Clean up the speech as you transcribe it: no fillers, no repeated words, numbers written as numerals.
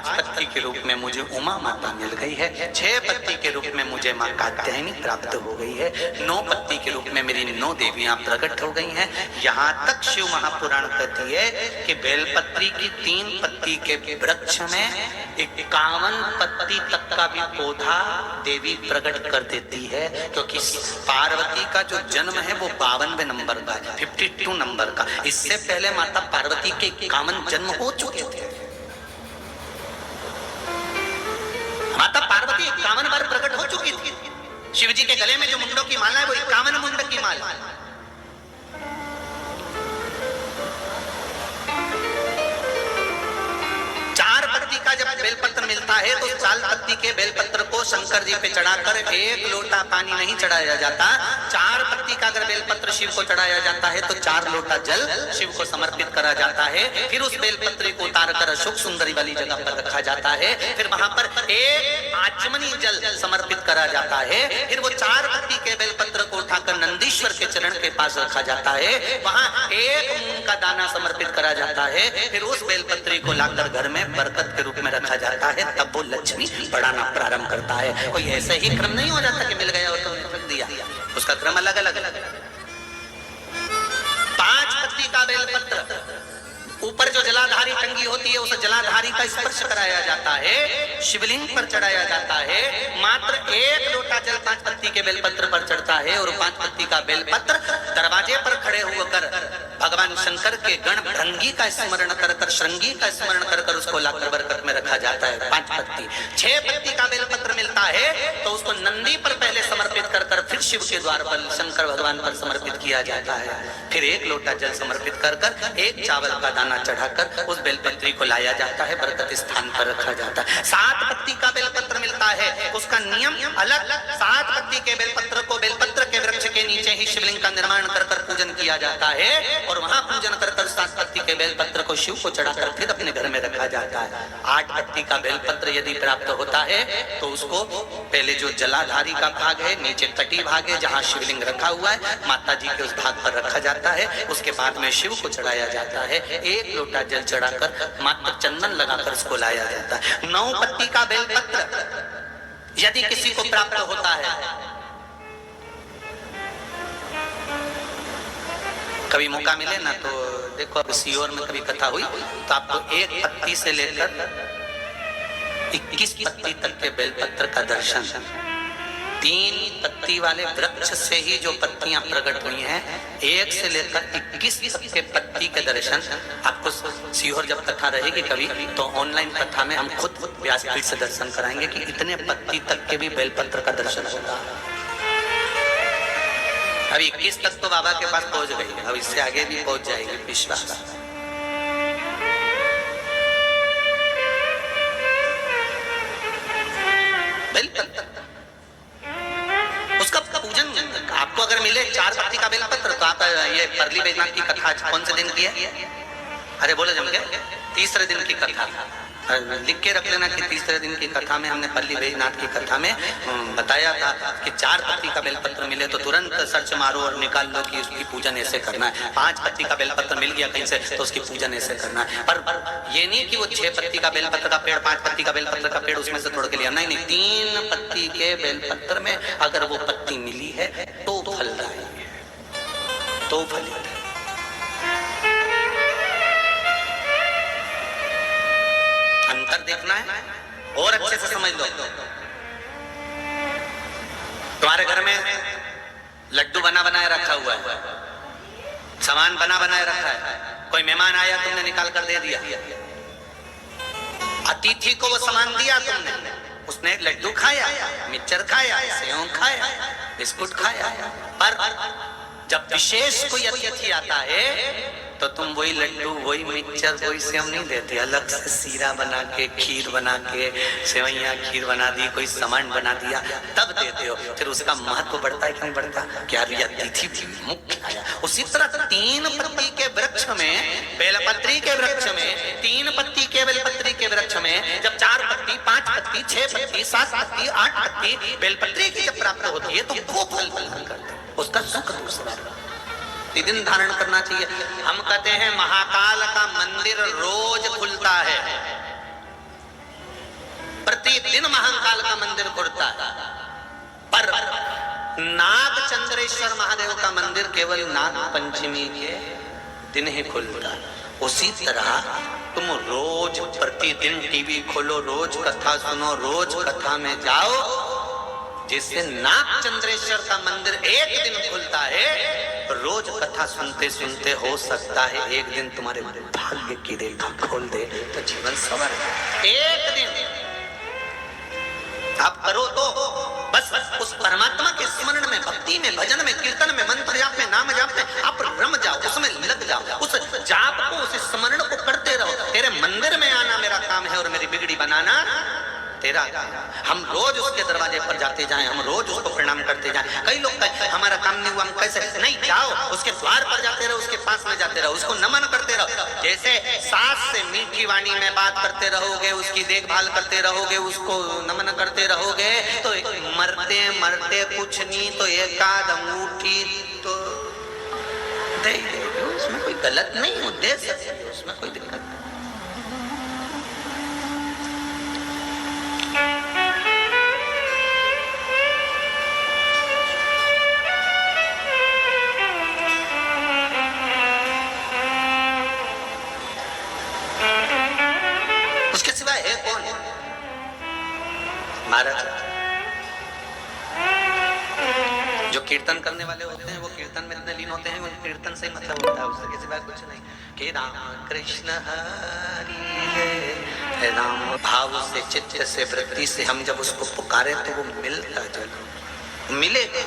5 पत्ती के रूप में मुझे उमा माता मिल गई है, 6 पत्ती के रूप में मुझे माँ कात्यायनी प्राप्त हो गई है, 9 पत्ती के रूप में मेरी 9 देवियां प्रकट हो गई हैं। यहाँ तक शिव महापुराण कहती है कि बेलपत्री की 3 पत्ती के वृक्ष में 51 पत्ती तक का भी पौधा देवी प्रकट कर देती है, क्योंकि पार्वती का जो जन्म है वो 52वें नंबर का है, 52 नंबर का। इससे पहले माता पार्वती के 51 जन्म हो चुके थे। माता पार्वती 51 बार प्रकट हो चुकी थी। शिव जी के गले में जो मुंडों की माला है वो 51 मुंड की माला है। का जब बेलपत्र मिलता है तो 4 पत्ती के बेलपत्र को शंकर जी पे चढ़ाकर 1 लोटा पानी नहीं चढ़ाया जाता। 4 पत्ती का अगर बेलपत्र शिव को चढ़ाया जाता है तो 4 लोटा जल शिव को समर्पित करा जाता है। फिर उस बेलपत्र को उतारकर अशोक सुंदरी वाली जगह पर रखा जाता है। फिर वहां पर 1 आचमनी जल समर्पित करा जाता है। फिर वो 4 पत्ती के बेलपत्र को उठाकर नंदीश्वर के चरण के पास रखा जाता है। वहां 1 मूंग का दाना समर्पित करा जाता है। फिर उस बेलपत्री को लाकर घर में बरकत के रूप में रखा जाता है। तब वो लक्ष्मी बढ़ाना प्रारंभ करता है। कोई ऐसे ही क्रम नहीं हो जाता कि मिल गया और तुमने रख दिया, उसका क्रम अलग अलग है। 5 पत्ती का बेलपत्र, ऊपर जो जलाधारी टंगी होती है उस जलाधारी का स्पर्श कराया जाता है, शिवलिंग पर चढ़ाया जाता है। मात्र 1 लोटा जल 5 पत्ती के बेलपत्र पर चढ़ता है और 5 पत्ती का बेलपत्र दरवाजे पर खड़े होकर भगवान शंकर के गण भृंगी का स्मरण कर श्रृंगी का स्मरण कर उसको लाकर बरकत में रखा जाता है। 5 पत्ती 6 पत्ती का बेलपत्र मिलता है तो उसको नंदी पर पहले समर्पित कर फिर शिव के द्वार पर शंकर भगवान पर समर्पित किया जाता है। फिर 1 लोटा जल समर्पित कर 1 चावल का दाना चढ़ाकर उस बेलपत्री को लाया जाता है, बरकत स्थान पर रखा जाता है। 7 पत्ती का बेलपत्र मिलता है, उसका नियम अलग। 7 पत्ती के बेलपत्र को बेलपत्र के वृक्ष के नीचे ही शिवलिंग का निर्माण कर पूजन किया जाता है और वहां पूजन कर 7 पत्ती के बेलपत्र को शिव को चढ़ाकर फिर अपने घर में रखा जाता है। 8 पत्ती का बेलपत्र यदि प्राप्त होता है तो उसको पहले जो जलाधारी का भाग है, नीचे तटी भाग है जहां शिवलिंग रखा हुआ है, माता जी के उस भाग पर रखा जाता है। उसके बाद में शिव को चढ़ाया जाता है। 1 लोटा जल चढ़ाकर मात्र चंदन लगाकर उसको लाया जाता है। 9 पत्ती का बेलपत्र यदि किसी को प्राप्त होता है, कभी मौका मिले ना तो देखो, अब सीहोर में कभी कथा हुई तो आपको 1 पत्ती से लेकर 21 पत्ती तक के बेलपत्र का दर्शन, 3 पत्ती वाले वृक्ष से ही जो पत्तियां प्रकट हुई हैं, 1 से लेकर 21 तक के पत्ती के दर्शन आपको सीहोर जब कथा रहेगी कभी तो ऑनलाइन कथा में हम खुद व्यासपीठ से दर्शन कराएंगे कि इतने पत्ती तक के भी बेलपत्र का दर्शन होता है। अभी 21 तक तो बाबा के पास पहुंच गई, अब इससे आगे भी पहुंच जाएगी, विश्वास। बेलपत्र उसका पूजन आपको अगर मिले 4 पत्ती का बेलपत्र तो आप ये परली बैजनाथ की कथा कौन से दिन की है? अरे बोलो जम के, 3रे दिन की कथा लिख के रख लेना कि 3रे दिन की कथा में हमने परली बैजनाथ की कथा में बताया था कि 4 पत्ती का बेलपत्र मिले तो तुरंत सर्च मारो और निकाल लो कि उसकी पूजन ऐसे करना है। 5 पत्ती का बेलपत्र मिल गया कहीं से तो उसकी पूजन ऐसे करना है। पर ये नहीं कि वो 6 पत्ती का बेलपत्र का पेड़, 5 पत्ती का बेलपत्र का पेड़ उसमें से तोड़ के लिया, नहीं, 3 पत्ती के बेलपत्र में अगर वो पत्ती मिली है तो फल रही है, तो फलित है। अंतर देखना है और अच्छे से समझ लो। तुम्हारे घर में लड्डू बना बनाए रखा हुआ है, सामान बना बनाए रखा है, कोई मेहमान आया तुमने निकाल कर दे दिया, अतिथि को वो सामान दिया तुमने, उसने लड्डू खाया, मिक्सचर खाया, सेव खाया, बिस्कुट खाया, पर जब विशेष कोई अतिथि आता है तो तुम वही लड्डू, वही मिक्सचर, वही सेव नहीं देते, अलग से सीरा बना के, खीर बना के, सेवैया खीर बना दी, कोई सामान बना दिया, तब देते हो। फिर उसका महत्व बढ़ता है कि नहीं बढ़ता? क्या अतिथि भी मुख्य आया। उसी तरह 3 पत्ती के वृक्ष में, बेलपत्री के वृक्ष में, 3 पत्ती के बेलपत्री के वृक्ष में जब 4 पत्ती, 5 पत्ती, 6 पत्ती, 7 पत्ती, 8 पत्ती बेलपत्री की जब प्राप्त होती है तो वो फल प्रदान करते हैं, उसका सुख दूसरा दिन धारण करना चाहिए। हम कहते हैं महाकाल का मंदिर रोज खुलता है, प्रतिदिन महाकाल का मंदिर खुलता है, पर नाग चंद्रेश्वर महादेव का मंदिर केवल नाग पंचमी के दिन ही खुलता है। उसी तरह तुम रोज प्रतिदिन टीवी खोलो, रोज कथा सुनो, रोज कथा में जाओ, जिससे नाग चंद्रेश्वर का मंदिर एक दिन खुलता है। रोज कथा सुनते सुनते हो सकता है एक दिन तुम्हारे भाग्य की रेखा खोल दे, तो जीवन सवर है। एक दिन आप करो तो बस उस परमात्मा के स्मरण में, भक्ति में, भजन में, कीर्तन में, मंत्र जाप में, नाम जाप में आप रम जाओ, उसमें लग जाओ, उस जाप को, उस स्मरण को करते रहो। तेरे मंदिर में आना मेरा काम है और मेरी बिगड़ी बनाना तेरा। हम रोज उसके दरवाजे पर जाते जाएं, हम रोज उसको प्रणाम करते जाएं। कई लोग कहते हमारा काम नहीं हुआ, हम कैसे? नहीं, जाओ उसके द्वार पर जाते रहो, उसके पास में जाते रहो, उसको नमन करते रहो। जैसे सास से मीठी वाणी में बात करते रहोगे, उसकी देखभाल करते रहोगे, उसको नमन करते रहोगे, तो मरते मरते कुछ नहीं तो एकाध अंगूठी तो दे देगी, उसमें कोई गलत नहीं हो, दे सकते, उसमें कोई दिक्कत नहीं। उसके सिवाय है कौन? महाराज जो कीर्तन करने वाले होते हैं वो कीर्तन में इतने लीन होते हैं, वो कीर्तन से मतलब होता है, उसके सिवाय कुछ नहीं। कि राम कृष्ण हरि हे राम भाव से, चित्त से, वृत्ति से हम जब उसको पुकारे तो वो मिलता जरूर मिलेगा।